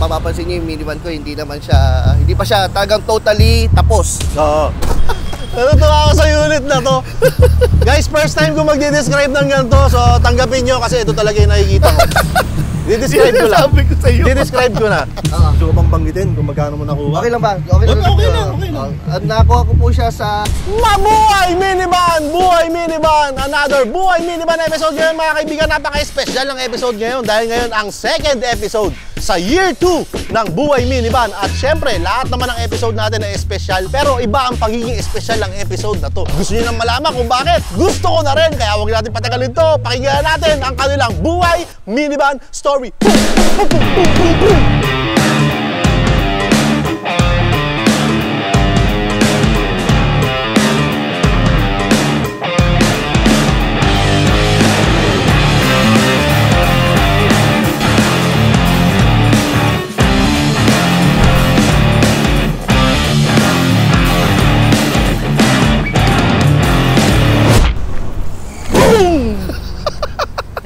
mapapansin niyo yung minivan ko, hindi pa siya talagang totally tapos. Oo. Natutuwa ako sa unit na to. Guys, first time ko magde-describe ng ganito, so tanggapin nyo kasi ito talaga yung nakikita ko. Di-describe ko lang. Di-describe ko na. Gusto ko bang banggitin kung magkano mo nakuha? Okay lang ba? Okay lang. Nakuha ko po siya sa Mabuhay Minivan! Buhay Minivan! Another Buhay Minivan episode ngayon mga kaibigan. Napaka-special ng episode ngayon dahil ngayon ang second episode sa year 2 ng Buhay Minivan. At syempre, lahat naman ng episode natin ay special. Pero iba ang pagiging special ng episode na to. Gusto niyo nang malaman kung bakit? Gusto ko na rin. Kaya huwag natin patagalin to. Pakinggan natin ang kanilang Buhay Minivan story.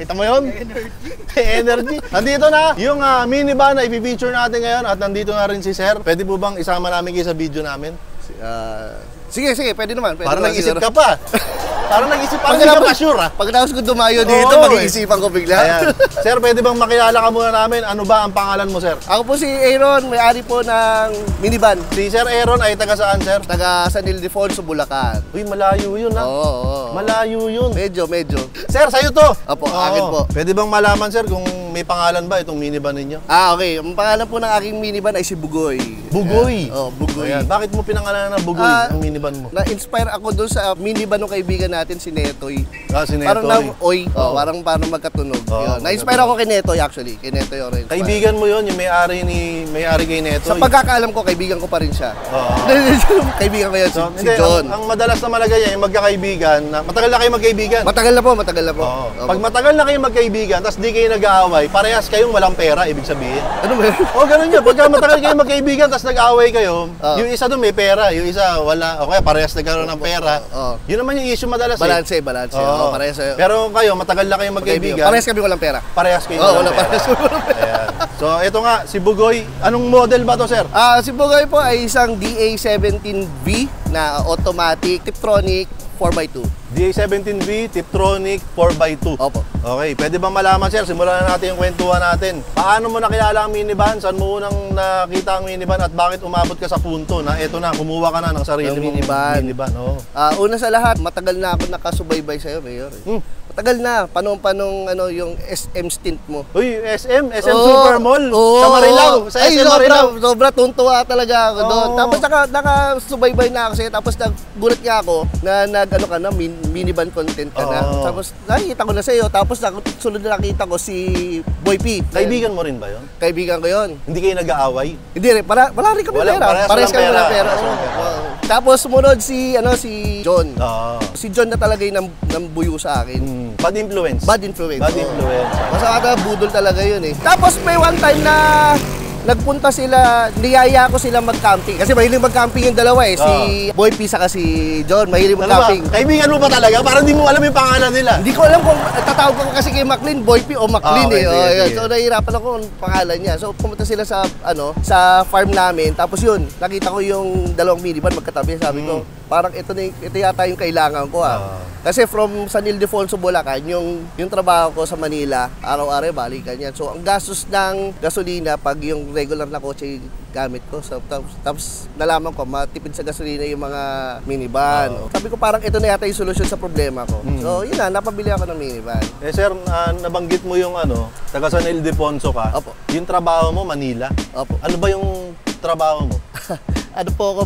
Kita mo yun? Energy. Nandito na yung minivan na i-feature natin ngayon at nandito na rin si Sir. Pwede po bang isama namin kayo sa video namin? Sige, pwede naman. Parang nag-isip ka pa. Parang nag-isip, parang hindi ka pa sure Pagkatapos ko dumayo dito, mag-iisipan ko bigla. Ayan. Sir, pwede bang makilala ka muna namin? Ano ba ang pangalan mo, Sir? Ako po si Aaron, may-ari po ng minivan. Si Sir Aaron ay taga saan, Sir? Taga San Ildefonso, Bulacan. Uy, malayo yun ha? Oo. Malayo yun. Medyo. Sir, sa'yo to. Opo, akin po. Pwede bang malaman, Sir, kung may pangalan ba itong minivan ninyo? Okay. Ang pangalan po ng aking minivan ay si Bugoy. Bugoy? Oo, Bugoy. Ayan. Bakit mo pinangalanan ng Bugoy ang minivan mo? Na-inspire ako doon sa minivan ng kaibigan natin, si Netoy. Si Netoy. Parang magkatunog. Na-inspire ako kay Netoy actually. Kay Netoy orange. Kaibigan mo yun, yung may-ari kay Netoy. Sa pagkakaalam ko, kaibigan ko pa rin siya. Kaibigan ko yan, si John. Ang madalas na malagay yung magkakaibigan, matagal na kayo magkaibigan. Matagal na po. Pag matagal na kayo magkaibigan, tapos di kayo nag-aaway, parehas kayong walang pera, ibig sabihin. Ano ba yun? Ganun yun. Pagka matagal kayo magkaibigan, tapos nag-aaway kayo, yung isa doon may pera, yung isa wala, o kaya parehas nagkaroon ng pera. Yun naman yung issue madalas. Balance. Pero kayo, matagal na kayo magkaibigan. Parehas kami walang pera. Parehas kayo walang pera. Ayan. So, ito nga, si Bugoy. Anong model ba to, Sir? Si Bugoy po ay isang DA17V na automatic Tiptronic 4x2. DA17V, Tiptronic 4x2. Opo. Okay, pwede bang malaman, Sir? Simulan na natin yung kwentuhan natin. Paano mo nakilala ang minivan? Saan mo unang nakita ang minivan? At bakit umabot ka sa punto na eto na, kumuha ka na ng sarili mong minivan? Una sa lahat, matagal na ako nakasubaybay sa'yo, Mayor. Matagal na, panong yung SM stint mo. Uy, SM Super Mall. Sa Marilao. Sa SM Marilao. Sobra, tuntua talaga ako doon. Tapos nakasubaybay na ako sa'yo. Tapos nagulat nga ako na minivan content ka na. Tapos nakikita ko na sa'yo. Tapos sunod na nakita ko si Boy P. Kaibigan mo rin ba yun? Kaibigan ko yun. Hindi kayo nag-aaway? Hindi rin. Wala rin kami pera. Parehas kami na pera. Tapos sumunod si John. Si John na talaga yung nambuyo sa akin. Bad influence? Bad influence. Masama budol talaga yun eh. Tapos may one time na nagpunta sila, niyaya ko sila mag-camping. Kasi mahilig mag-camping yung dalawa eh. Si Boy P saka si John, mahilig mag-camping. Kaibigan mo ba talaga? Parang hindi mo alam yung pangalan nila. Hindi ko alam kung tatawag ko kasi kay Maclean, Boy P o Maclean So nahihirapan ako kung pangalan niya. So pumunta sila sa farm namin. Tapos yun, nakita ko yung dalawang minivan magkatabi. Sabi ko, parang ito yata yung kailangan ko Kasi from San Ildefonso, Bulacan, yung trabaho ko sa Manila, araw-araw balikan yan. So ang gastos ng gasolina pag yung regular na kotse gamit ko. So, tapos nalaman ko matipid sa gasolina yung mga minivan. Sabi ko parang ito na yata yung solusyon sa problema ko. So yun na, napabili ako ng minivan. Sir, nabanggit mo yung taga San Ildefonso ka. Opo. Yung trabaho mo, Manila. Opo. Ano ba yung trabaho mo?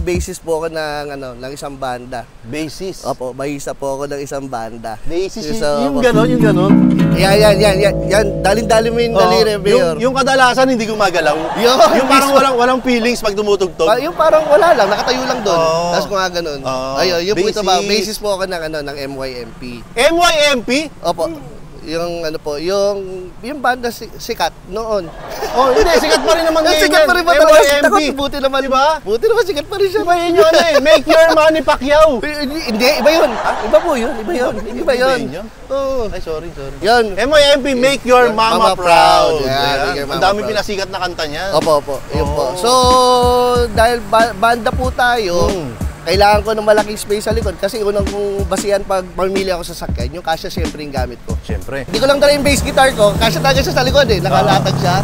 Basis po ako ng isang banda. Basis? Opo, bahisa po ako ng isang banda. Basis? Yung ganon? Yan. Dalin-dalin mo yung daliri, Mayor. Yung kadalasan hindi gumagalaw. Yung parang walang feelings pag tumutugtog. Yung parang wala lang, nakatayo lang doon. Tapos kung nga ganon. Ayun, yung po ito ba, basis po ako ng MYMP. MYMP? Opo. Yung ano po, yung banda sikat noon. Oh, hindi, sikat pa rin naman ngayon. Sikat pa rin ba talaga? Buti naman. Diba? Buti naman sikat pa rin siya. Iba yun yun eh. Make your money, Pacquiao. Hindi, iba yun. Iba po yun. Iba yun. Oo. Ay, sorry. Yun. MYMP, make your mama proud. Yeah, ang dami pinasikat na kanta niya. Opo. Yun po. So, dahil banda po tayo, kailangan ko ng malaking space sa likod kasi unang kong basihan pag mamimili ako sa sakyan, yung kasya syempre yung gamit ko. Siyempre. Hindi ko lang dala yung bass guitar ko, kasya talaga siya sa likod eh, nakalatag siya.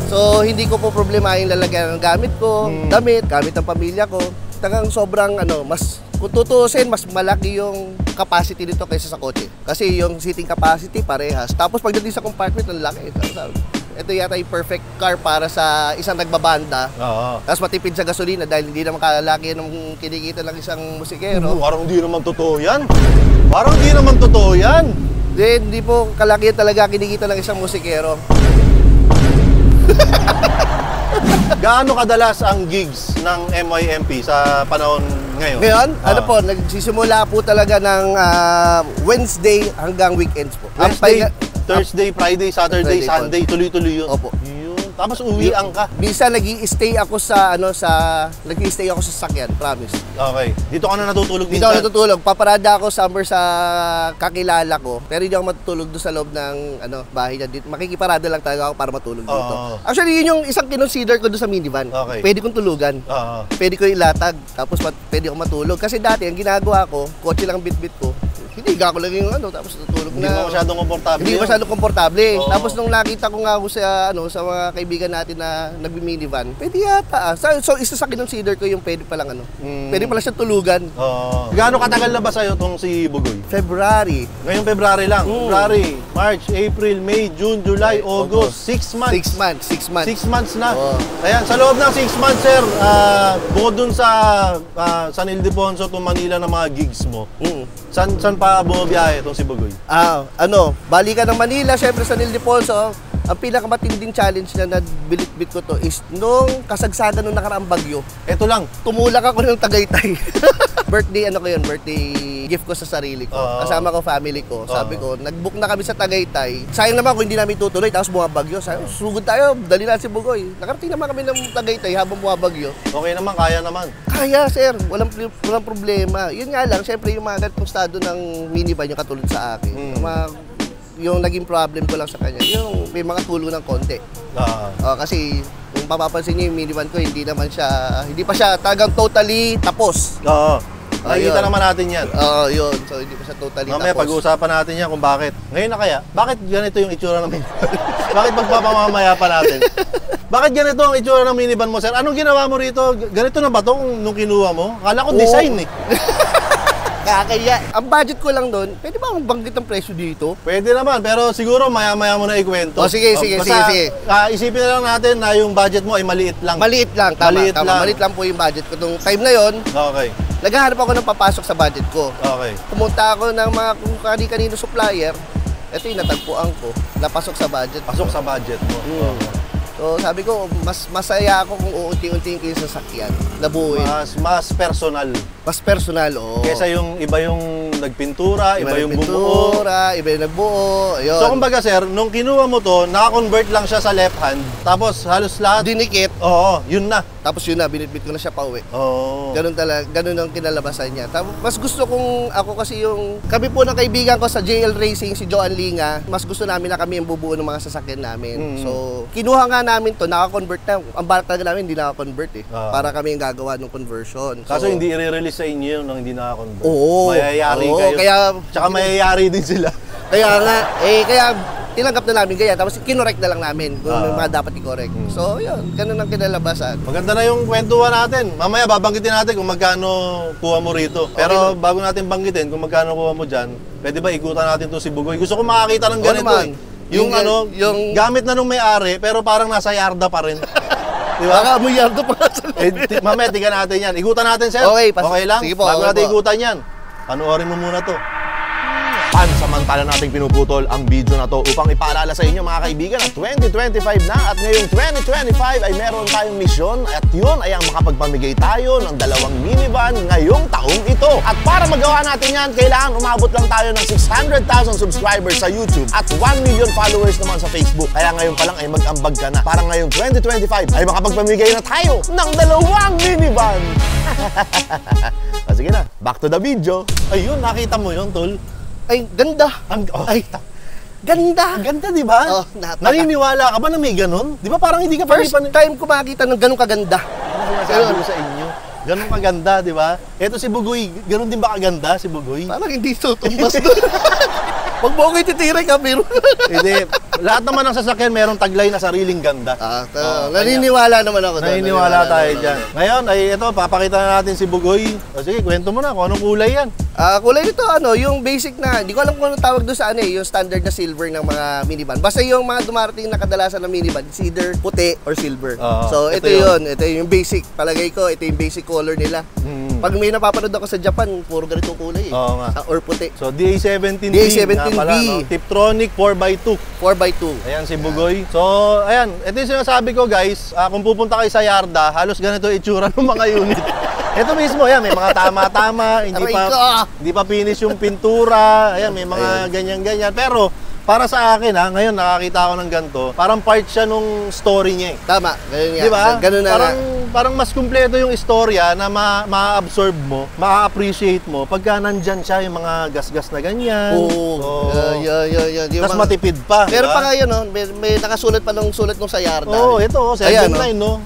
So, hindi ko po problema yung lalagyan ng gamit ko, gamit ng pamilya ko. Tagang sobrang mas kung tutuusin, mas malaki yung capacity nito kaysa sa kotse. Kasi yung seating capacity parehas. Tapos pagdating sa compartment, ang laki. Ito yata yung perfect car para sa isang nagbabanda. Oo. Tapos matipid sa gasolina dahil hindi naman kalaki ng kinikita ng isang musikero. Parang hindi naman totoo yan. Hindi po kalaki talaga kinikita ng isang musikero. Gaano kadalas ang gigs ng MYMP sa panahon ngayon? Ngayon, nagsisimula po talaga ng Wednesday hanggang weekends po. Wednesday, Thursday, Friday, Saturday, Sunday, tuloy-tuloy yun. Opo. Tapos uwian ka. Minsan nag-i-stay ako sa sakyan, promise. Okay. Dito ka na natutulog Dito ako natutulog. Paparada ako somewhere sa kakilala ko. Pero hindi ako matutulog doon sa loob ng bahay niya dito. Makikiparada lang talaga ako para matulog dito. Actually, yun yung isang kinonsider ko doon sa minivan. Okay. Pwede kong tulugan. Pwede ko ilatag. Tapos pwede ako matulog. Kasi dati, ang ginagawa ko, kotse lang bit-bit ko. Hiniga ko lang yung tapos natulog na. Hindi mo masyadong komportable. Hindi masyadong komportable. Tapos nung nakita ko nga ako sa mga kaibigan natin na nagbi-minivan, pwede yata. So isa sa kinonsider ko yung pwede palang pwede pala siya tulugan. Gaano katagal na ba sa'yo tong si Bugoy? February. Ngayong February lang. February, March, April, May, June, July, August. 6 months. 6 months. 6 months na. Ayan, sa loob ng 6 months, sir, bukod dun sa San Ildefonso to Manila na mga gigs mo, saan pa bumabiyahe itong si Bugoy? Balikan ng Manila, syempre sa Ildefonso. Ang pinakamatinding challenge na nabilit-bit ko to is nung kasagsagan nung nakaraang bagyo. Ito lang. Tumulak ako ng Tagaytay. Birthday gift ko sa sarili ko. Kasama ko family ko. Sabi ko, nag-book na kami sa Tagaytay. Sayang naman kung hindi namin tutuloy, tapos bumabagyo. Sabi ko, sugod tayo, dali na si Bugoy. Nakarating naman kami ng Tagaytay habang bumabagyo. Okay naman, kaya naman. Kaya, sir. Walang problema. Yun nga lang, syempre yung mga ganitong estado ng minivan yung katulad sa akin. Yung naging problem ko lang sa kanya, yung may mga tulo ng konti. Kasi kung papapansin niyo yung minivan ko, hindi pa siya talagang totally tapos. Nakikita naman natin yan. Yun. So, hindi pa siya totally Mamaya tapos. pag-uusapan natin yan kung bakit. Ngayon na kaya, bakit ganito yung itsura ng minivan? Bakit magpapamamaya pa natin? Bakit ganito ang itsura ng minivan mo, sir? Anong ginawa mo rito? Ganito na ba ito nung kinuha mo? Akala ko design eh. Kaya, ang budget ko lang doon, pwede ba banggit ng presyo dito? Pwede naman, pero siguro maya-maya mo na ikwento. Sige. Isipin na lang natin na yung budget mo ay maliit lang. Maliit lang, tama. Maliit lang po yung budget ko. Nung time na yon, okay. Naghahanap ako ng papasok sa budget ko. Okay. Pumunta ako ng mga kung kani-kanino supplier. Ito yung natagpuan ko, napasok sa budget. Pasok sa budget mo. So sabi ko, mas masaya ako kung uunti-untiin ko yung sasakyan. Nabuuin. Mas personal. Mas personal, oo. Kesa yung iba yung nagpintura, iba yung bumuo. Iba yung nagbuo. Ayun. So kumbaga sir, nung kinuha mo to, naka-convert lang siya sa left hand. Tapos halos lahat. Dinikit. Oo, yun na. Tapos yun na, binitbit ko na siya pauwi. Oo. Ganun ang kinalabasan niya. Tapos mas gusto kong, ako kasi yung, kami po ng kaibigan ko sa JL Racing, si Joan Linga, mas gusto namin na kami yung bubuo ng mga sasakyan namin. So, kinuha nga namin to, naka-convert na. Ang balak talaga namin, hindi naka-convert eh. Para kami yung gagawa ng conversion. Kaso hindi i-release sa inyo nung hindi naka-convert. Oo. Mayayari kayo. Tsaka mayayari din sila. Kaya nga, kaya tinanggap na namin kaya, tapos kinorek na lang namin kung may mga dapat i-correct. So, yun, ganun ang kinalabasan. Maganda na yung kwentuhan natin. Mamaya babanggitin natin kung magkano kuha mo rito. Pero bago natin banggitin kung magkano kuha mo dyan, pwede ba ikutan natin to si Bugoy? Gusto ko makakita ng ganito Yung gamit na nung may-ari, pero parang nasa yarda pa rin. Diba? Baka may yarda pa sa mamaya, tingnan natin yan. Igutan natin, sir. Okay lang? Sige po. Bago natin igutan yan, panoorin mo muna to. Pansamantala nating pinuputol ang video na to upang ipaalala sa inyo mga kaibigan na 2025 na at ngayong 2025 ay meron tayong misyon at yun ay ang makapagpamigay tayo ng 2 minivan ngayong taong ito. At para magawa natin yan, kailangan umabot lang tayo ng 600,000 subscribers sa YouTube at 1 million followers naman sa Facebook. Kaya ngayon pa lang ay mag-ambag ka na para ngayong 2025 ay makapagpamigay na tayo ng 2 minivan. Sige na, back to the video. Ayun, nakita mo yun, tol? Ay, ganda. Ay, ganda. Ganda, di ba? Oh, naniniwala ka ba na may ganun? Di ba parang hindi ka first time ko makita ng ganun kaganda. Ano sinasabi ko sa inyo? Ganun kaganda, di ba? Eto si Bugoy, ganun din ba kaganda si Bugoy? Parang hindi tutumbas doon. Pag mo ko ititiray ka, pero... Hindi, lahat naman ng sasakyan merong taglay na sariling ganda. Naniniwala naman ako doon. Naniniwala tayo dyan. Ngayon, ay ito, papakita na natin si Bugoy. O sige, kwento mo na kung anong kulay yan. Kulay nito, yung basic na, hindi ko alam kung anong tawag doon sa yung standard na silver ng mga minivan. Basta yung mga dumarating na kadalasan ng minivan, it's either puti or silver. So, ito yun. Ito yung basic. Palagay ko, ito yung basic color nila. Pag may napapanood ako sa Japan, puro ganitong kulay eh. Oo nga. Or puti. So, DA17B. DA17B. No? Tiptronic 4x2. 4x2. Ayan si Bugoy. So, ayan. Ito yung sinasabi ko, guys. Kung pupunta kayo sa Yarda, halos ganito itsura ng mga unit. Ito mismo, ayan, may mga tama-tama, hindi pa finish yung pintura, ayan, may mga ganyan-ganyan. Pero, para sa akin, ngayon nakakita ako ng ganito, parang part siya nung story niya eh. Tama, ganun nga. Diba? Ganun na parang mas kumpleto yung istorya na ma-absorb mo, ma-appreciate mo, pagka nandyan siya yung mga gas-gas na ganyan. Oo. Tapos matipid pa. Pero diba? pa ngayon, no, may nakasulat pa nung sulat nung sa Yarda. Oo, ito, 7.9, no?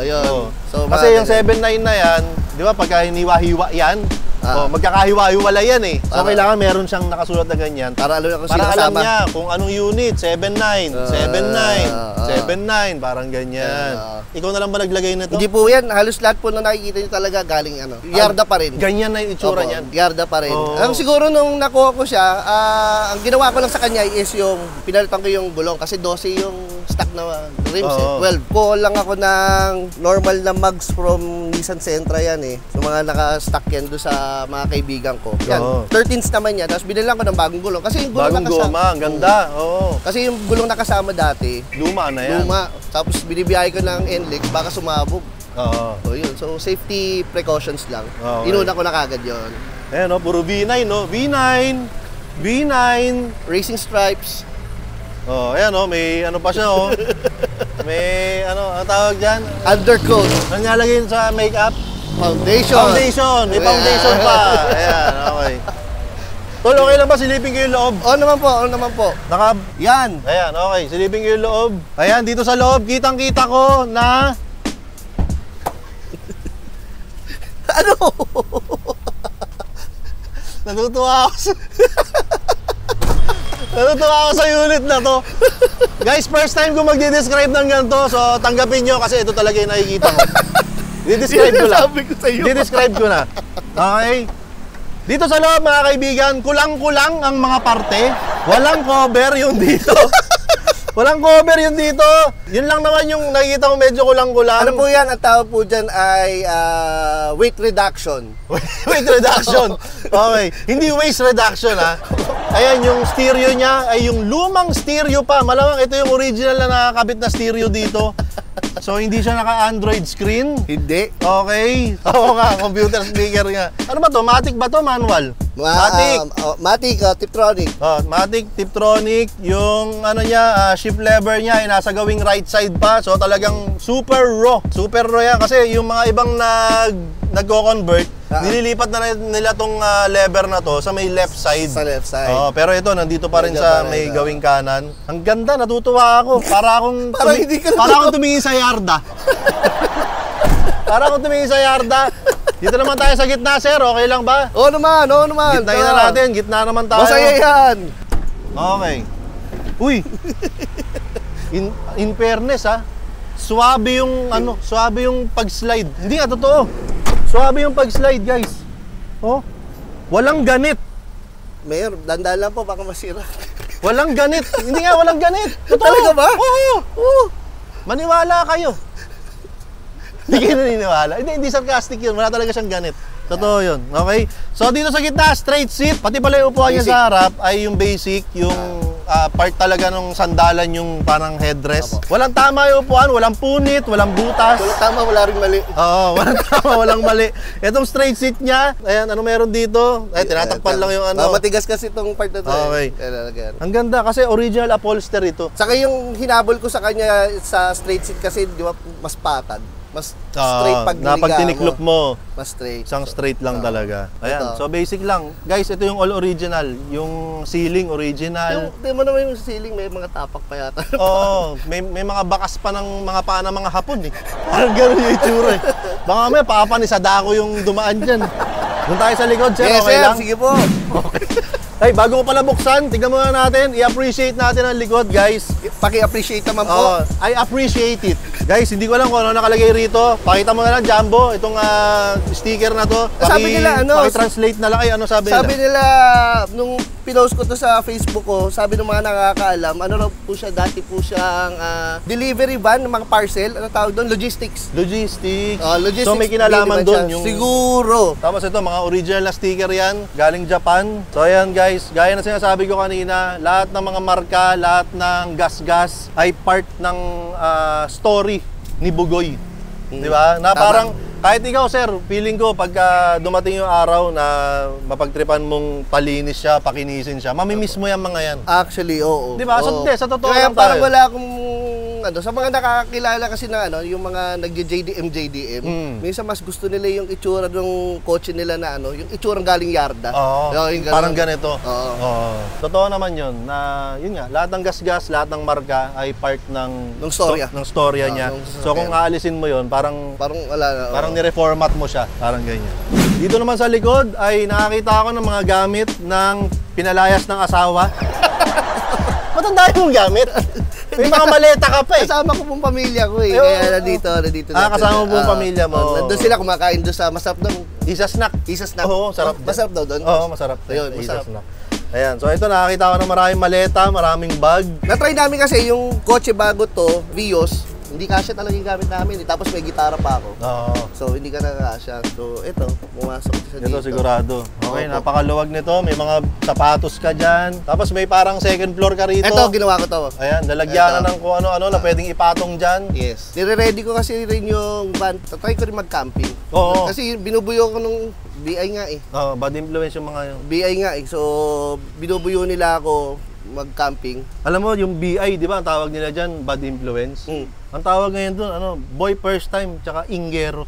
Yun. So, kasi yung 7.9 na yan, di ba, pagka hiniwa-hiwa yan, magkakahiwa-hiwa yan eh. So, kailangan meron siyang nakasulat na ganyan. Para alam niya kung para alam niya kung anong unit, 7.9, 7.9, parang ganyan. Ikaw na lang ba naglagay na to? Hindi po yan. Halos lahat po na nakikita niyo talaga galing Yarda pa rin. Ganyan na yung itsura niyan. Yarda pa rin. Ang siguro nung nakuha ko siya, ang ginawa ko lang sa kanya is yung pinalitan ko yung gulong kasi 12 yung stock na rims eh. 12. Ko lang ako ng normal na mugs from Nissan Sentra yan eh. So mga naka-stock yan doon sa mga kaibigan ko. Yan. 13s naman yan. Tapos binilang ko ng bagong gulong. Kasi yung gulong bagong goma, ang ganda. Kasi yung gulong nakasama dati, luma na yan. Luma. Tapos binibiyahe ko ng NLEX, baka sumabog. So yun. So safety precautions lang. Inuna ko na kagad yun. Ayan puro V9 no? V9 Racing stripes. Ayan may ano pa siya may ano tawag dyan? Undercoat. Ano nilalagay sa makeup? Foundation. May foundation pa. Ayan, okay. Tol, okay lang ba? Silipin ko yung loob. Oo naman po. Yan. Ayan, okay. Silipin ko yung loob. Ayan, dito sa loob, kitang-kita ko na... Ano? Natutuwa ako sa unit na to. Guys, first time ko magde-describe ng ganito, so tanggapin nyo kasi ito talaga yung nakikita ko. Di-describe ko lang. Di-describe ko na. Okay? Dito sa loob, mga kaibigan, kulang-kulang ang mga parte. Walang cover yung dito. Walang cover yung dito. Yun lang naman yung nakikita ko medyo kulang-kulang. Ano po yan? Ang tawag po dyan ay weight reduction. Weight reduction. Okay. Hindi waste reduction ha. Ayan, yung stereo niya ay yung lumang stereo pa. Malamang ito yung original na nakakabit na stereo dito. So, hindi siya naka-Android screen? Hindi. Okay. Oo nga, computer speaker nga. Ano ba to? Matic ba to? Manual? Matic. Matic, Tiptronic. Matic, Tiptronic. Yung ano niya, shift lever niya ay nasa gawing right side pa. So, talagang super raw. Super raw yan. Kasi yung mga ibang nagko-convert, nililipat na nila tong lever na to sa may left side. Sa left side. Pero ito, nandito pa rin sa may gawing kanan. Ang ganda, natutuwa ako. Para akong tumingin sa Yarda. Para akong tumingin sa Yarda. Dito naman tayo sa gitna, sir. Okay lang ba? Oo naman. Gitnahin na natin. Gitna naman tayo. Masaya yan. Okay. Uy. In fairness, suwabe yung pag-slide. Hindi nga, totoo. Suwabe yung pag-slide, guys. Walang ganit. Mayor, dandan lang po, baka masira. Walang ganit. Hindi nga, walang ganit. Totoo. Talaga ba? Oo. Maniwala kayo. Hindi kayo naniniwala. Hindi sarcastic yun. Wala talaga siyang ganit. Totoo yun. Okay? So dito sa gitna, straight seat. Pati pala yung upuan niya Basic. sa harap ay yung basic, yung part talaga nung sandalan yung parang headrest. Walang tama yung upuan, walang punit, walang butas. Wala tama, wala rin mali. Oo, walang tama, walang mali. Itong straight seat niya, ayan, ano meron dito? Ay, tinatakpan lang yung ano. Matigas kasi itong part na to. Okay. Yan. Ang ganda kasi original upholstery ito. Saka yung hinabol ko sa kanya sa straight seat kasi, di ba, mas patad. Mas straight pag na pag tiniklop mo, mas straight. isang straight lang talaga. Ayan, Ito. so basic lang. Guys, ito yung all original. Yung ceiling original. Di mo naman yung ceiling, may mga tapak pa yata. Oo, may mga bakas pa ng mga paa ng mga hapon eh. Parang gano'n yung itsura eh. Baka may papanisada ko yung dumaan dyan. Doon tayo sa likod, sir, Yes, okay sir. lang? Sige po. Ay, bago ko pala buksan, tignan muna natin. I-appreciate natin ang likod, guys. Paki-appreciate naman po. Oo, I appreciate it. Guys, hindi ko alam kung ano nakalagay rito. Pakita mo na lang, Jumbo, itong sticker na to. Sabi nila, ano? Paki-translate na lang. Ay, ano sabi Nila, nung pinost ko to sa Facebook ko, sabi ng mga nakakaalam, ano raw po siya, dati po siyang delivery van ng mga parcel, ano tawag doon? Logistics. Logistics. Logistics. So, may kinalaman delivery van doon. siya. Yung... Siguro. Tapos ito, mga original na sticker yan, galing Japan. So ayan guys, gaya na sinasabi ko kanina, lahat ng mga marka, lahat ng gas-gas ay part ng story ni Bugoy. Di ba? Na Tama. parang, kahit ikaw sir, feeling ko pagka dumating yung araw na mapagtripan mong palinis siya, pakinisin siya, mamimiss mo yung mga yan. Actually, oo. Di ba? So, Oo. sa totoo Kaya lang parang tayo. wala akong, sa mga nakakilala kasi na yung mga nag-JDM, minsan mas gusto nila yung itsura ng kotse nila na yung itsurang galing yarda. Oo, Yung parang ganun. ganito. Oo. Oo. Totoo naman yun, na yun nga, lahat ng gas-gas, lahat ng marka ay part ng Ng storya. ng storya niya. nung So kung aalisin mo yun, parang Parang wala na. parang ni-reformat mo siya, parang ganyan. Dito naman sa likod ay nakakita ako ng mga gamit ng pinalayas ng asawa. Matanda yung gamit. May mga maleta ka pa eh. Kasama ko pong pamilya ko eh. Ayun. Kaya nandito Kasama mo pong pamilya mo. Nandun sila kumakain doon sa masarap ng Isa snack. snack. Oo, sarap. Masarap daw doon. Oo, masarap. Ayun, Isa masarap. snack. Ayan, so ito nakakita ko ng maraming maleta, maraming bag. Na-try namin kasi yung kotse bago to, Vios, hindi kasya talaga yung gamit namin. Tapos may gitara pa ako. Oo. So hindi ka nakakasya. So ito, pumasok sa dito. Ito sigurado. Okay, Opo. napakaluwag nito. May mga sapatos ka dyan. Tapos may parang second floor ka rito. Ito, ginawa ko to. Ayan, lalagyan na Ito. ng kung ano-ano na pwedeng ipatong dyan. Yes. Nire-ready ko kasi rin yung van. Try ko rin mag-camping. Oo. Kasi binubuyo ko nung BI nga eh. Bad influence yung mga yun. BI nga eh. So, binubuyo nila ako mag-camping. Alam mo, yung BI, di ba, ang tawag nila dyan, bad influence. Ang tawag ngayon doon, boy first time, tsaka ingero.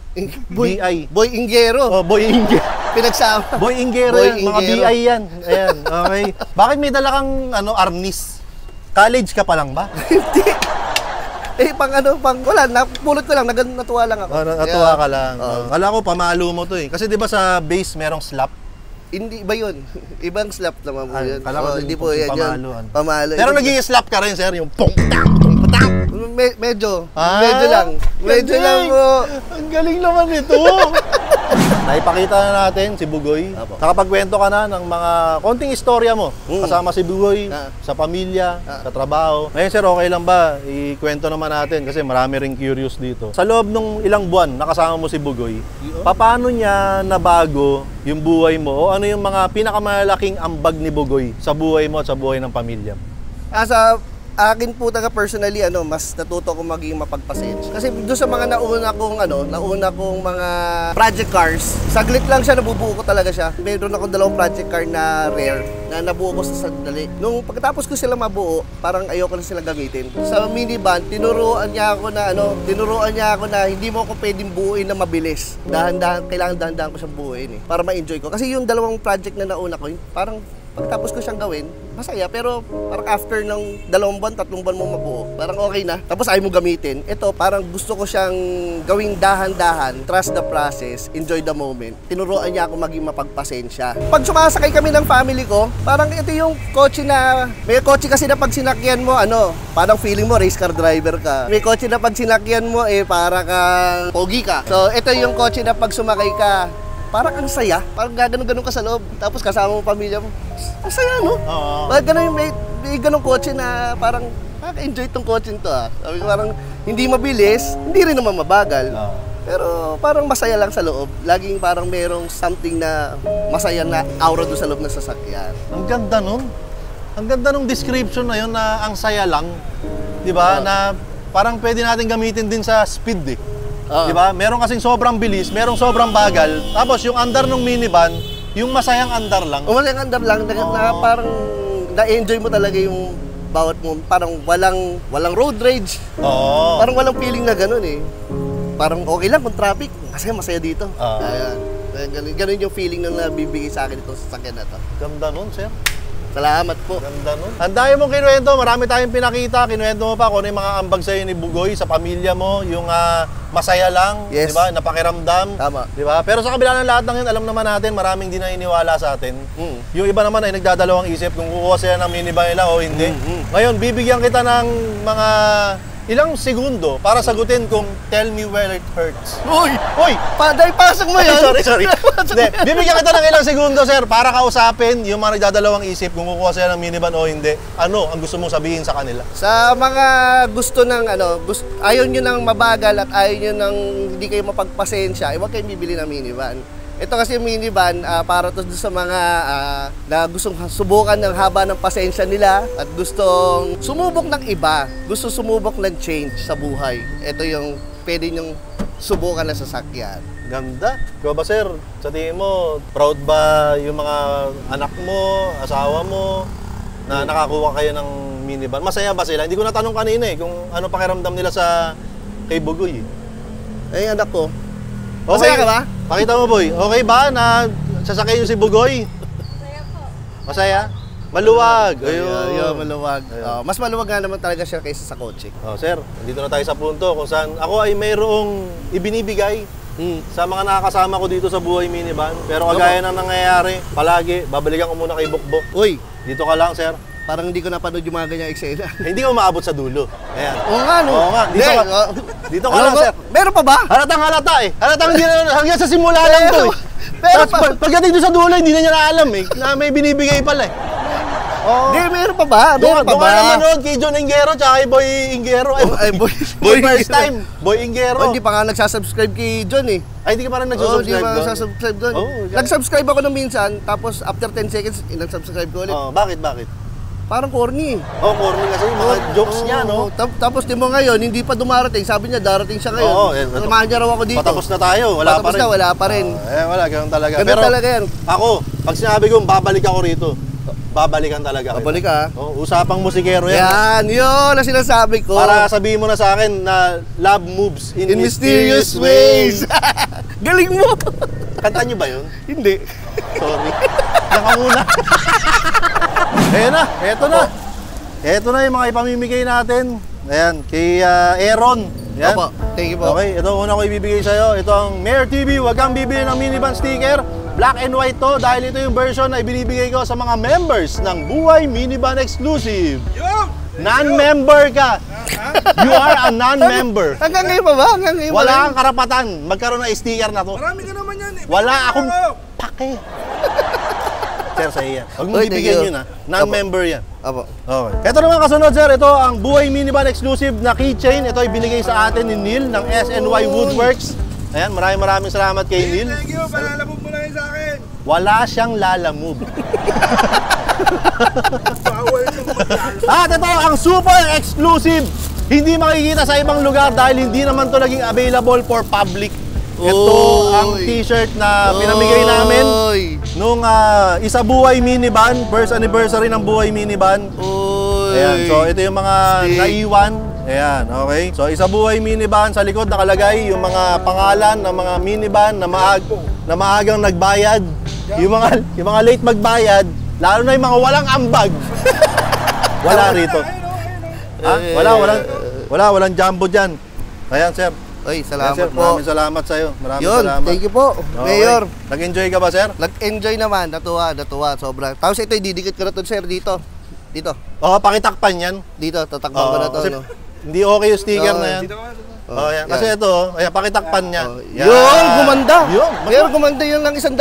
BI. Boy Ingero. Oh, boy ingero. Pinagsama. Boy ingero Boy yan, mga Ingero. BI yan. Ayan, okay. Bakit may dala kang, arnis? College ka pa lang ba? Wala, napulot ko lang, natuwa lang ako. Natuwa ka lang. Oo. Kala ko, pamalo mo to eh. Kasi di ba sa base merong slap? Hindi ba yun? Ibang slap naman po yun. Kala ko Hindi yung po yan pamalo, yun. Pamalo. Pero naging slap ka rin, sir, yung pong tang, pong patang. Medyo. Ah, Medyo lang. Medyo galing. lang po. Ang galing naman ito. Naipakita na natin si Bugoy. Apo. Nakapagkwento ka na ng mga konting istorya mo. Kasama si Bugoy, Ah. sa pamilya, sa trabaho. Ngayon sir, okay lang ba? Ikwento naman natin kasi marami ring curious dito. Sa loob ng ilang buwan nakasama mo si Bugoy, paano niya nabago yung buhay mo? O ano yung mga pinakamalaking ambag ni Bugoy sa buhay mo at sa buhay ng pamilya mo? Sa akin po personally, mas natuto ko maging mapagpasensya. Kasi doon sa mga nauna kong mga project cars, saglit lang siya, nabubuo ko talaga siya. Meron akong 2 project car na rare, na nabuo ko sa sandali. Nung pagkatapos ko sila mabuo, parang ayoko na sila gamitin. Sa minivan, tinuruan niya ako na hindi mo ako pwedeng buuin na mabilis. Kailangan dahan-dahan ko siyang buuin eh, para ma-enjoy ko. Kasi yung 2 project na nauna ko, parang pagkatapos ko siyang gawin, masaya, pero parang after ng 2 buwan, 3 buwan mo mabuo, parang okay na. Tapos ayaw mo gamitin. Ito, parang gusto ko siyang gawing dahan-dahan, trust the process, enjoy the moment. Tinuruan niya ako maging mapagpasensya. Pag sumasakay kami ng family ko, parang ito yung kotse na, may kotse kasi na pag sinakyan mo, parang feeling mo race car driver ka. May kotse na pag sinakyan mo, para kang pogi ka. So, ito yung kotse na pag sumakay ka, parang ang saya. Parang gano'n-gano'n ka sa loob. Tapos kasama mo pamilya mo. Ang saya, no? Oo. Parang gano'n may gano'ng kotse na parang nakaka-enjoy itong kotse to ah. Sabi ko parang hindi mabilis, hindi rin naman mabagal. Pero parang masaya lang sa loob. Laging parang merong something na masaya na aura doon sa loob ng sasakyan. Ang ganda nun. Ang ganda nung description na yun na ang saya lang. Di ba? Na parang pwede natin gamitin din sa speed eh. Di ba? Meron kasing sobrang bilis, merong sobrang bagal. Tapos yung andar ng minivan, yung masayang andar lang. O masayang andar lang na parang na-enjoy mo talaga yung bawat mo. Parang walang road rage. Oo. Parang walang feeling na gano'n eh. Parang okay lang kung traffic, kasi masaya dito. Ayan. Ganun yung feeling na nabibigay sa akin itong sasakyan na to. Ganda nun, sir. Salamat po. Ganda nun. Ang dami mong kinuwento, marami tayong pinakita. Kinuwento mo pa kung ano yung mga ambag sa'yo ni Bugoy, sa pamilya mo, yung masaya lang, Yes. di ba? Napakiramdam. Tama. Di ba? Pero sa kabila ng lahat ng yun, alam naman natin, maraming di naniniwala sa atin. Yung iba naman ay nagdadalawang isip kung kukuha sila ng minivan nila o hindi. Ngayon, bibigyan kita ng mga ilang segundo para sagutin kung tell me where it hurts. Uy! Uy! Dahil pasok mo yun! sorry. Hindi, bibigyan kita ng ilang segundo, sir, para kausapin yung mga nagdadalawang isip kung kukuha sila ng minivan o hindi. Ano ang gusto mong sabihin sa kanila? Sa mga gusto ng ayaw nyo ng mabagal at ayaw nyo ng hindi kayo mapagpasensya, huwag kayong bibili ng minivan. Ito kasi yung minivan, para to sa mga na gustong subukan ng haba ng pasensya nila at gustong sumubok ng iba, gusto sumubok ng change sa buhay. Ito yung pwede nyong subukan na sasakyan. Ganda. Ikaw ba, sir? Sa tingin mo, proud ba yung mga anak mo, asawa mo, na nakakuha kayo ng minivan? Masaya ba sila? Hindi ko natanong kanina kung ano pakiramdam nila sa kay Bugoy. Eh, anak ko. Okay. Masaya ka ba? Pakita mo, boy. Okay ba na sasakay yung si Bugoy? Masaya po. Masaya? Maluwag. Ayun, maluwag. Mas maluwag nga naman talaga siya kaysa sa kotse. Oh, sir, dito na tayo sa punto kung saan ako ay mayroong ibinibigay sa mga nakakasama ko dito sa Buhay Minivan. Pero kagaya ng nangyayari, palagi, babalikan ko muna kay Bukbok. Uy, Dito ka lang, sir. parang hindi ko napanood yung mga ganyang eksena. Hindi ka umaabot sa dulo. Ayan. Oo nga, no? Oo nga. Dito ka lang, sir. Meron pa ba? Halatang halata eh. Halatang hindi na, hanggang sa simula lang to eh. Pero Tapos pagdating doon sa dulo, hindi na niya naalam eh, na may binibigay pala eh. Oo. Hindi, meron pa ba? Meron pa Doon ba? ka naman noon kay John Ingero tsaka kay Boy Ingero. Ay, boy. Boy first time. Boy Ingero. Oh, hindi pa nga nagsasubscribe kay John eh. Ay, hindi ka parang Oo, nagsusubscribe hindi pa doon? nagsasubscribe doon. Oh, yan. Nag-subscribe ako nung minsan, tapos after 10 seconds, ilang-subscribe ko ulit. Oh, bakit? Parang corny. Oh, corny kasi yung mga jokes niya, no? Tapos di mo ngayon, hindi pa dumarating. Sabi niya, darating siya ngayon. Oo, Samahan niya raw ako dito. Patapos na tayo, wala pa Patapos rin. na, wala pa rin. Wala, ganun talaga. Ganun Pero talaga yan. ako, pag sinabi ko, babalik ako rito. Babalikan talaga. Babalik ka. Oh, usapang musikero yan. Yan, yun ang sinasabi ko. Para sabihin mo na sa akin na love moves in, In mysterious ways. Galing mo. Kanta niyo ba yun? Hindi. Sorry. Diyan ka muna. Ayan na, eto na. Eto na yung mga ipamimigay natin. Ayan, kay Aaron. Ayan. Opo, thank you po. Okay, ito una ko ibibigay sa'yo. Ito ang Mayor TV, wag kang bibili ng minivan sticker. Black and white to dahil ito yung version na ibinibigay ko sa mga members ng Buhay Minivan Exclusive. Non-member ka. You are a non-member. Hanggang ngayon pa ba? Hanggang ngayon pa Wala rin? kang karapatan magkaroon ng sticker na to. Marami ka naman yan eh. Wala akong pake. Sir, sa iya. Huwag mo Oy, thank bibigyan you. yun ha. Non-member yan. Opo. Okay. Ito naman kasunod, sir. Ito ang Buhay Minivan Exclusive na keychain. Ito ay binigay sa atin ni Neil ng SNY Woodworks. Ayan, maraming salamat kay Neil. Thank you, palalabog mo lang yun sa akin. Wala siyang lalamove. Bawal yung mag-lalo. At ito ang super exclusive. Hindi makikita sa ibang lugar dahil hindi naman to naging available for public. Ito ang Oy. t-shirt na pinamigay namin Oy. nung Isa Buhay Minivan, first anniversary ng Buhay Minivan. Oy. Ayan, so ito yung mga Stick. naiwan. Ayan, okay. So Isa Buhay Minivan, sa likod nakalagay yung mga pangalan ng mga minivan na maagang nagbayad. Yung mga late magbayad, lalo na yung mga walang ambag. Wala rito. Ha? Walang jumbo dyan. Ayan, sir. Oy, Ayan, salamat sir. po. Maraming salamat sa'yo. Maraming Yun, salamat. thank you po, Okay. Mayor. Nag-enjoy ka ba, sir? Nag-enjoy naman, natuwa, sobra. Tapos ito, didikit ko na to, sir, dito. Oo, pakitakpan yan. Dito, tatakpan ko na to, kasi no? hindi okay yung sticker Oo, na yan. Dito ka. Oh, yan. Kasi ito, ayan, pakitakpan niya. Yan. Yun, gumanda. Yun, Pero gumanda yun ng 100%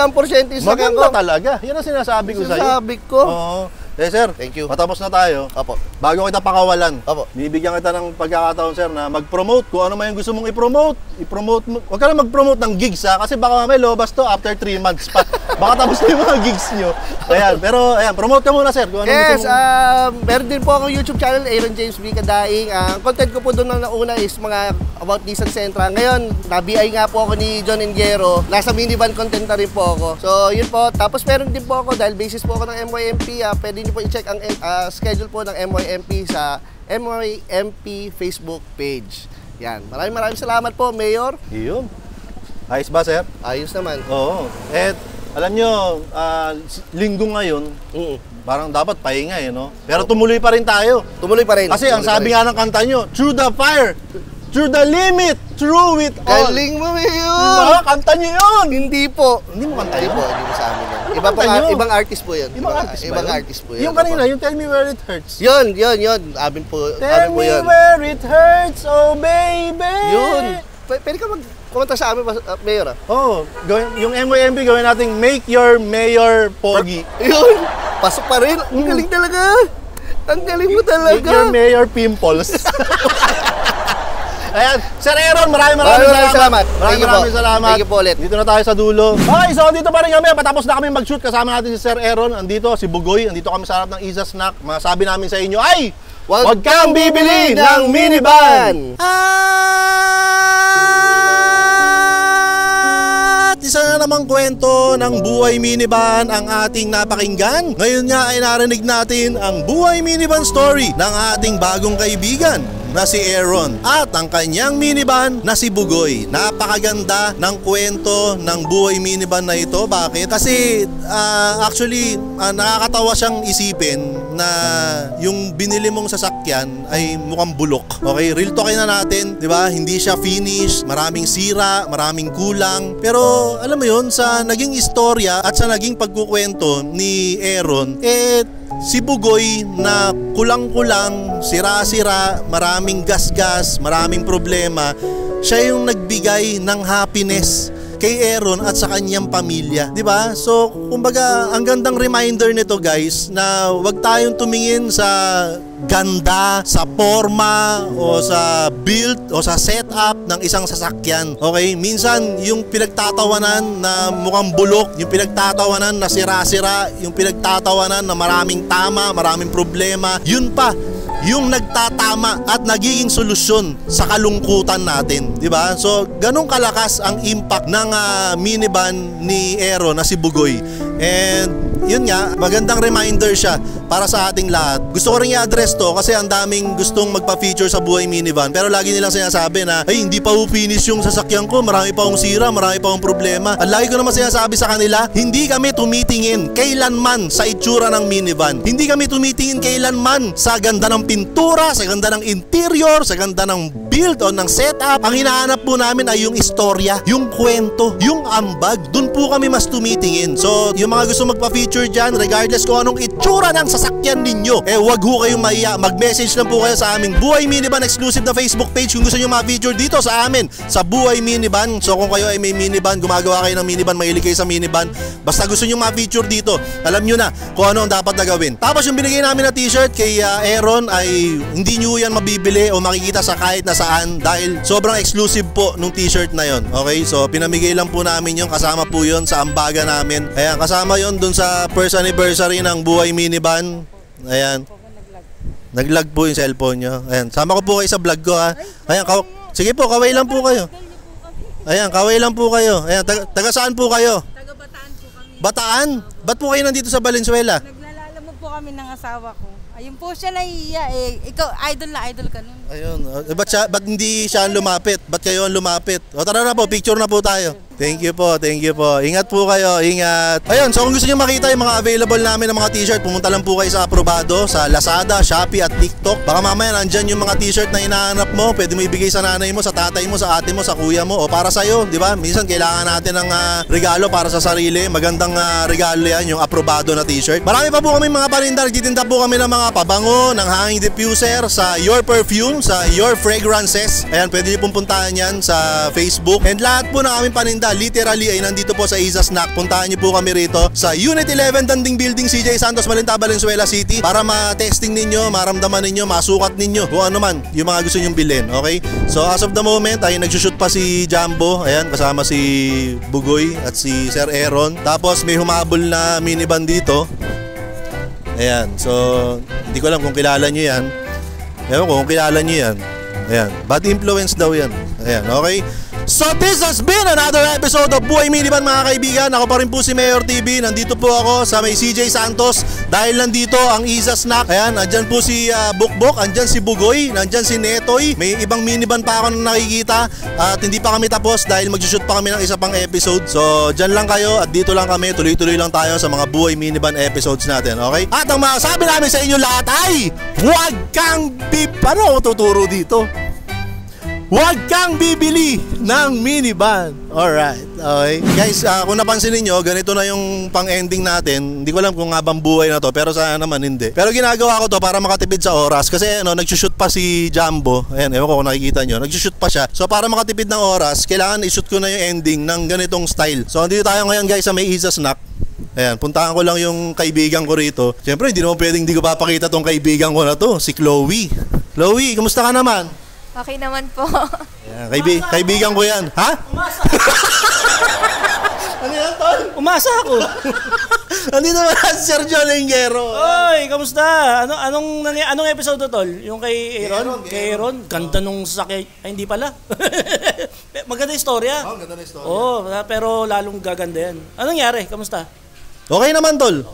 isa maganda talaga. Yan ang sinasabi ko sa'yo. Sabi ko. Oo. Eh sir, Thank you. matapos na tayo. Opo. Bago kita pakawalan, Opo. bibigyan kita ng pagkakataon sir na mag-promote kung ano man yung gusto mong i-promote. I-promote mo. Huwag ka na mag-promote ng gigs ha, kasi baka mamaya lobas to after 3 months pa. Baka tapos na yung mga gigs nyo. Ayan, pero ayan, promote ka muna sir. Kung ano Yes, gusto mong... meron din po akong YouTube channel, Aaron James B. Kadaing. Ang content ko po doon na nauna is mga about Nissan Sentra. Ngayon, na-BI nga po ako ni John Engero. Nasa minivan content na rin po ako. So, yun po. Tapos meron din po ako, dahil basis po ako ng MYMP, pwede niyo po i-check ang schedule po ng MYMP sa MYMP Facebook page. Yan. Maraming salamat po, Mayor. Iyon. Ayos ba sir? Ayos naman. Oo. Alam nyo, linggo ngayon, parang dapat pahinga no? Pero tumuloy pa rin tayo. Tumuloy pa rin. Kasi ang sabi nga ng kanta nyo, through the fire, through the limit, through it all. Galing mo, Mayor! Kanta nyo yun! Hindi po. Hindi mo kanta Hindi yun? po, hindi mo sa amin yan. Kanta nyo? Ibang artist po yun. Ibang artist ba Ibang yun? artist po yun. Yung kanina, yung Tell Me Where It Hurts. Yun. Amin po Tell me yun. where it hurts, oh baby! Yun. Pwede ka kumanta sa amin, Mayor, Oo. Yung MYMP gawin nating Make Your Mayor Pogi. Yun. Pasok pa rin. Ang galing talaga. Ang galing mo talaga. Make Your Mayor Pimples. Ayan, Sir Aaron, maraming salamat. Maraming salamat. Thank you po ulit. Dito na tayo sa dulo. Okay, so dito pa rin kami. Patapos na kami mag-shoot. Kasama natin si Sir Aaron. Andito, si Bugoy. Andito kami sa harap ng Isa Snack. Masabi namin sa inyo ay, huwag kang bibili ng minivan! At isa na namang kwento ng buhay minivan ang ating napakinggan. Ngayon nga ay narinig natin ang buhay minivan story ng ating bagong kaibigan na si Aaron at ang kanyang minivan na si Bugoy. Napakaganda ng kwento ng buhay minivan na ito. Bakit? Kasi actually nakakatawa siyang isipin na yung binili mong sasakyan ay mukhang bulok. Okay, real talk na natin, 'di ba? Hindi siya finish, maraming sira, maraming kulang. Pero alam mo 'yun, sa naging istorya at sa naging pagkukwento ni Aaron, si Bugoy na kulang-kulang, sira-sira, maraming gasgas, maraming problema, siya yung nagbigay ng happiness kay Aaron at sa kanyang pamilya, 'di ba? So, kumbaga, ang gandang reminder nito, guys, na 'wag tayong tumingin sa ganda, sa forma o sa build o sa setup ng isang sasakyan. Okay? Minsan, yung pinagtatawanan na mukhang bulok, yung pinagtatawanan na sira-sira, yung pinagtatawanan na maraming tama, maraming problema, yun pa yung nagtatama at nagiging solusyon sa kalungkutan natin, di ba? So, ganun kalakas ang impact ng minivan ni Aaron na si Bugoy. And yun nga, magandang reminder siya para sa ating lahat. Gusto ko rin i-address to kasi ang daming gustong magpa-feature sa buhay minivan, pero lagi nilang sinasabi na, ay, hindi pa finish yung sasakyan ko, marami pa akong sira, marami pa akong problema. At lagi ko naman sinasabi sa kanila, hindi kami tumitingin kailanman sa itsura ng minivan. Hindi kami tumitingin kailanman sa ganda ng pintura, sa ganda ng interior, sa ganda ng build o ng setup. Ang hinahanap po namin ay yung istorya, yung kwento, yung ambag. Doon po kami mas tumitingin. So, yung mga gusto magpa-feature dyan, regardless kung anong itsura ng sasakyan ninyo, wag ho kayong mahiya. Mag-message lang po kayo sa aming Buhay Minivan exclusive na Facebook page kung gusto nyo ma-feature dito sa amin, sa Buhay Minivan. So, kung kayo ay may minivan, gumagawa kayo ng minivan, mahilig kayo sa minivan, basta gusto nyo ma-feature dito, alam nyo na kung ano ang dapat na gawin. Tapos, yung binigay namin na t-shirt kay Aaron ay hindi nyo yan mabibili o makikita sa kahit na saan dahil sobrang exclusive po nung t-shirt na yon. Okay, so pinamigay lang po namin yung kasama po yon sa ambaga namin. Ayan, kasama yon dun sa first anniversary ng Buhay Minivan. Ayan, naglag po yung cellphone nyo. Ayan, sama ko po kayo sa vlog ko ha. Ayan, sige po, kaway lang po kayo. Ayan, kaway lang po kayo. Ayan, taga saan po kayo? Taga Bataan po kami. Bataan? Ba't po kayo nandito sa Valenzuela? Naglalamog po kami ng asawa ko. Ayun po siya nahiya Ikaw, idol ka nun. Ayun. Ba't hindi siya ang lumapit? Ba't kayo ang lumapit? O tara na po, picture na po tayo. Thank you po, thank you po. Ingat po kayo, ingat. Ayun, so kung gusto niyo makita yung mga available namin ng mga t-shirt, pumunta lang po kayo sa Aprobado, sa Lazada, Shopee at TikTok. Baka mamaya nandyan yung mga t-shirt na hinahanap mo, pwede mo ibigay sa nanay mo, sa tatay mo, sa ate mo, sa kuya mo, o para sa'yo, di ba? Minsan kailangan natin ng regalo para sa sarili. Magandang regalo yan, yung Aprobado na t-shirt. Marami pa po kami mga paninda, nagtitinda po kami ng mga pabango, ng hanging diffuser, sa Your Perfume, sa Your Fragrances. Ayan, pwede niyo pong puntahan yan sa Facebook. And lahat po na aming paninda Canada, literally ay nandito po sa Isa Snack. Puntahan niyo po kami rito sa Unit 11 Tanding Building, CJ Santos, Malinta, Valenzuela City para ma-testing ninyo, maramdaman ninyo, masukat ninyo kung ano man yung mga gusto nyong bilhin, okay? So as of the moment ay nagsushoot pa si Jumbo, ayan, kasama si Bugoy at si Sir Aaron. Tapos may humabol na minivan dito. Ayan, so hindi ko alam kung kilala nyo yan. Ewan ko kung kilala nyo yan. Ayan, bad influence daw yan. Ayan, okay? So this has been another episode of Buhay Minivan, mga kaibigan. Ako pa rin po si Mayor TV. Nandito po ako sa may CJ Santos. Dahil nandito ang Isa Snack. Ayan, andyan po si Bukbok, andyan si Bugoy, nandyan si Netoy. May ibang minivan pa ako na nakikita. At hindi pa kami tapos dahil mag-shoot pa kami ng isa pang episode. So dyan lang kayo at dito lang kami. Tuloy-tuloy lang tayo sa mga Buhay Minivan episodes natin, okay? At ang masasabi namin sa inyo lahat ay huwag kang paano ako tuturo dito? Huwag kang bibili ng minivan. Alright, okay. Guys, kung napansin niyo, ganito na yung pang-ending natin. Hindi ko alam kung habang buhay na to, pero sana naman hindi. Pero ginagawa ko to para makatipid sa oras. Kasi nagsushoot pa si Jumbo. Ayan, ewan ko kung nakikita nyo. Nagsushoot pa siya. So para makatipid ng oras, kailangan i-shoot ko na yung ending ng ganitong style. So andito tayo ngayon guys sa may Isa Snack. Ayan, puntahan ko lang yung kaibigan ko rito. Siyempre, hindi naman pwedeng hindi ko papakita tong kaibigan ko na to, si Chloe. Chloe, kumusta ka naman? Okay naman po. Ayan, kaibigan ko yan. Ha? Umasa. Ano yan, Tol? Umasa ako. Andito naman si Sergio Lingero. Oy, kamusta? Anong episode to, Tol? Yung kay Aaron? Kay Aaron? Ganda nung sasakyan. Ay, hindi pala. Maganda yung istorya. Oo, ganda na istorya. Oo, pero lalong gaganda yan. Anong nangyari? Kamusta? Okay naman, Tol.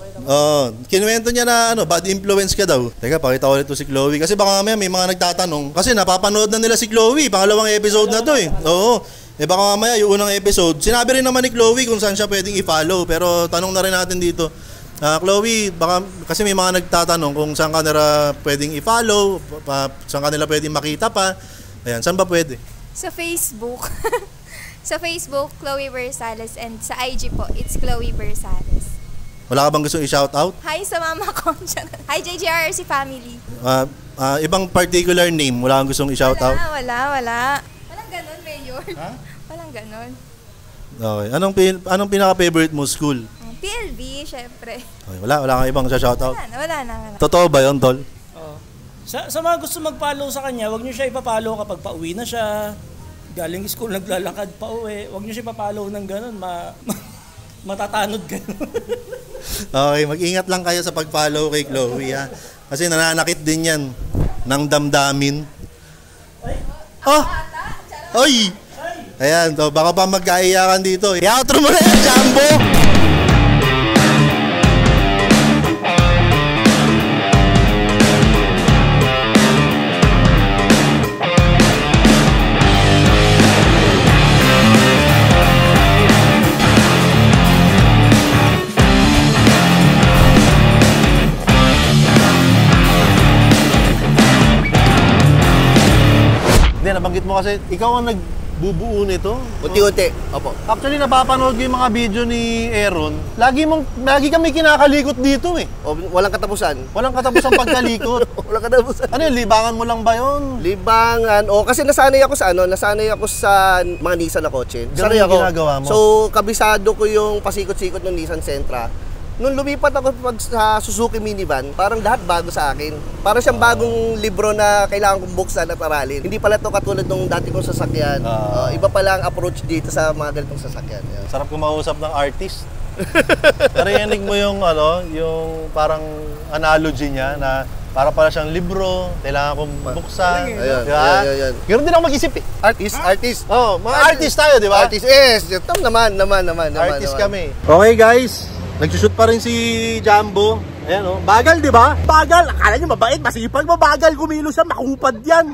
Kinuwento niya na bad influence ka daw. Teka, pakita ko ulit to si Chloe. Kasi baka mamaya may mga nagtatanong. Kasi napapanood na nila si Chloe. Pangalawang episode na to eh. Oo. Baka mamaya yung unang episode. Sinabi rin naman ni Chloe kung saan siya pwedeng i-follow. Pero tanong na rin natin dito. Chloe, baka, kasi may mga nagtatanong kung saan ka nila pwedeng i-follow. Saan ka nila pwedeng makita pa. Ayan, saan ba pwede? Sa Facebook. Sa Facebook, Chloe Bersales. And sa IG po, it's Chloe Bersales. Wala ka bang gusto i-shoutout? Hi sa mama ko. Hi JJRC family. Ibang particular name, wala kang gustong i-shoutout? Wala. Walang ganun, Mayor. Ha? Walang ganun. Okay. Anong pinaka-favorite mo school? PLB, syempre. Okay, wala kang ibang shoutout? Wala na. Totoo ba yun, Tol? Oo. Sa mga gusto mag-follow sa kanya, wag niyo siya ipa-follow kapag pauwi na siya. Galing school, naglalakad pa uwi. Wag niyo siya ipa-follow ng ganun. Matatanod ka. Okay, mag-ingat lang kayo sa pag-follow kay Chloe, ha? Kasi nananakit din yan ng damdamin. Oh! Oy! Ayan, baka pa magkaiyakan dito. I-outro mo na yan, Jumbo! Nabanggit mo kasi, ikaw ang nagbubuo nito. Unti-unti. Opo. Actually, napapanood ko yung mga video ni Aaron. Lagi kami kinakalikot dito eh. Walang katapusan. Walang katapusang pagkalikot. Walang katapusan. Ano yun, libangan mo lang ba yun? Libangan. kasi nasanay ako sa mga Nissan na kotse. Ganun yung ginagawa mo? So, kabisado ko yung pasikot-sikot ng Nissan Sentra. Nung lumipat ako sa Suzuki minivan, parang lahat bago sa akin. Parang siyang bagong libro na kailangan kong buksan at aralin. Hindi pala ito katulad nung dati kong sasakyan. Iba pala ang approach dito sa mga ganitong sasakyan. Sarap kumausap ng artist. Narinig mo yung parang analogy niya na para pala siyang libro, kailangan kong buksan. Ayun. Ganoon din ako mag-isip eh. Artist. Oh, mga artist tayo, di ba? Artist, yes. Naman. Artist kami. Okay guys, nagsushoot pa rin si Jumbo. Ayan bagal di ba? Bagal, akala nyo mabait, masipag, mabagal, kumilos siya, makupad yan.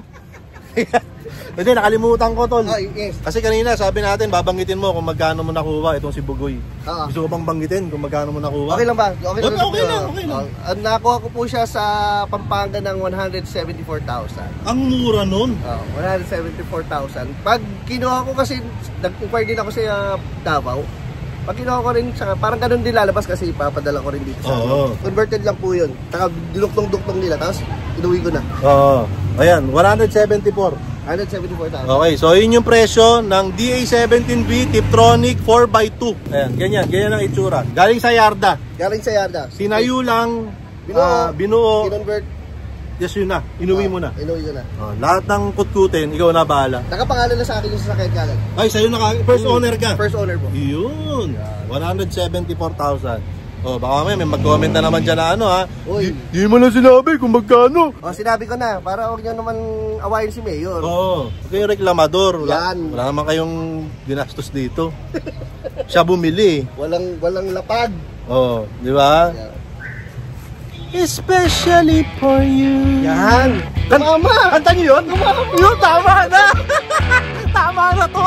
Hindi, nakalimutan ko, Tol. Yes. Kasi kanina sabi natin, babanggitin mo kung magkano mo nakuha itong si Bugoy. Gusto ko bang banggitin kung magkano mo nakuha? Okay lang ba? Okay lang. Nakuha ko po siya sa Pampanga ng 174,000. Ang mura nun. 174,000. Pag kinuha ko kasi, nag-inquire din ako sa Davao. Pag kinuha ko rin, parang ganun din lalabas kasi ipapadala ko rin dito sa converted lang po yun. Taka, dinuktong-duktong nila, tapos inuwi ko na. Ayan, 174. 174,000. Okay, so yun yung presyo ng DA17V Tiptronic 4x2. Ayan, ganyan ang itsura. Galing sa Yarda. Galing sa Yarda. Sinayo lang, binuo. Kinonvert. Yes, yun na. Inuwi mo na. Inuwi ko na. Lahat ng kutkutin, ikaw na bahala. Nakapangalan na sa akin yung sasakyan kagad. Ay, sa'yo first owner ka. First owner po. Yun. 174,000. Baka may mag-comment na naman dyan na ano ha. Uy. Di mo lang sinabi kung magkano. Sinabi ko na, para huwag nyo naman awayin si Mayor. Oo. Kayo reklamador. Yan. Wala naman kayong ginastos dito. Siya bumili. Walang lapag. Oo. Di ba? Yeah. Especially for you. Yan. Tama. Kanta niyo yun? Yun, tama na. Tama na to.